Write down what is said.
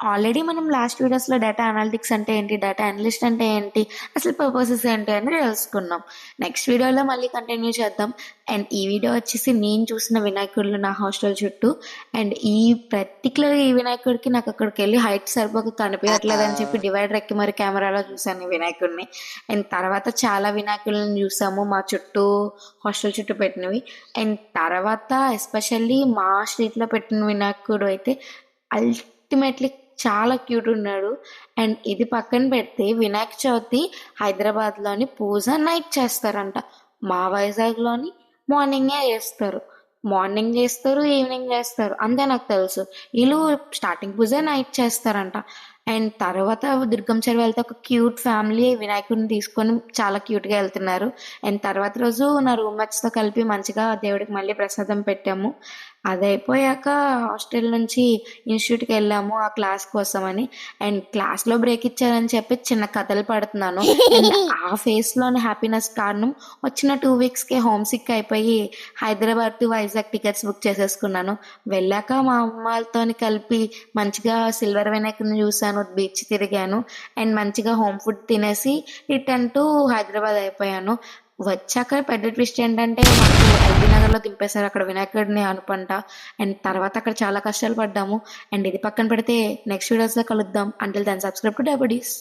Already మనం last వీడియోస్‌లో data analytics అంటే ఏంటి? డేటా అనలిస్ట్ అంటే ఏంటి? అసలు పర్పసెస్ ఏంటి అని తెలుసుకున్నాం. నెక్స్ట్ వీడియోలో మళ్ళీ కంటిన్యూ చేద్దాం. అండ్ ఈ వీడియో వచ్చేసి నేను చూసిన వినాయకుడిలు నా హాస్టల్ చుట్టూ. అండ్ ఈ వినాయకుడికి నాకు అక్కడికెళ్ళి హైట్ సరిపోక కనిపియట్లేదని చెప్పి డివైడర్ ఎక్కి మరి కెమెరాలో చూశాను ఈ వినాయకుడిని. అండ్ తర్వాత చాలా వినాయకుడిని చూసాము మా చుట్టూ హాస్టల్ చుట్టూ పెట్టినవి. అండ్ తర్వాత ఎస్పెషల్లీ మా స్ట్రీట్‌లో పెట్టిన వినాయకుడు అయితే అల్టిమేట్‌లీ చాలా క్యూట్ ఉన్నాడు. అండ్ ఇది పక్కన పెడితే వినాయక చవితి హైదరాబాద్‌లోని పూజ నైట్ చేస్తారంట. మా వైజాగ్‌లోని మార్నింగే చేస్తారు. మార్నింగ్ చేస్తారు, ఈవినింగ్ చేస్తారు. అంతే నాకు తెలుసు. ఈళ్ళు స్టార్టింగ్ పూజ నైట్ చేస్తారంట. అండ్ తర్వాత దుర్గం చెరువు వెళ్తే ఒక క్యూట్ ఫ్యామిలీ వినాయకుడిని తీసుకొని చాలా క్యూట్‌గా ఎళ్తున్నారు. అండ్ తర్వాత రోజు నా రూమ్‌మేట్స్‌తో కలిపి మంచిగా దేవుడికి మళ్ళీ ప్రసాదం పెట్టాము. అదయిపోయాక హాస్టల్ నుంచి ఇన్‌స్టిట్యూట్‌కెళ్ళాము ఆ క్లాస్ కోసమని. అండ్ క్లాస్‌లో బ్రేక్ ఇచ్చారని చెప్పి చిన్న కథలు పడుతున్నాను. అండ్ ఆ ఫేస్‌లోని హ్యాపీనెస్ కారణం వచ్చిన 2 వీక్స్‌కే హోమ్ సిక్ అయిపోయి Hyderabad to Vizag tickets book చేసేసుకున్నాను. వెళ్ళాక మా అమ్మాళ్ళతోని కలిపి మంచిగా సిల్వర్ వినాయకుడిని చూసాను, బీచ్ తిరిగాను. అండ్ మంచిగా హోమ్ ఫుడ్ తినేసి రిటర్న్ టు హైదరాబాద్ అయిపోయాను. వచ్చాక పెద్ద ట్విస్ట్ ఏంటంటే మాకు ఎల్బీ నగర్‌లో దింపేశారు అక్కడ వినాయకుడిని అనుకుంటా. అండ్ తర్వాత అక్కడ చాలా కష్టాలు పడ్డాము. అండ్ ఇది పక్కన పెడితే నెక్స్ట్ వీడియోస్‌లో కలుద్దాం. Until then subscribe to డబడీస్.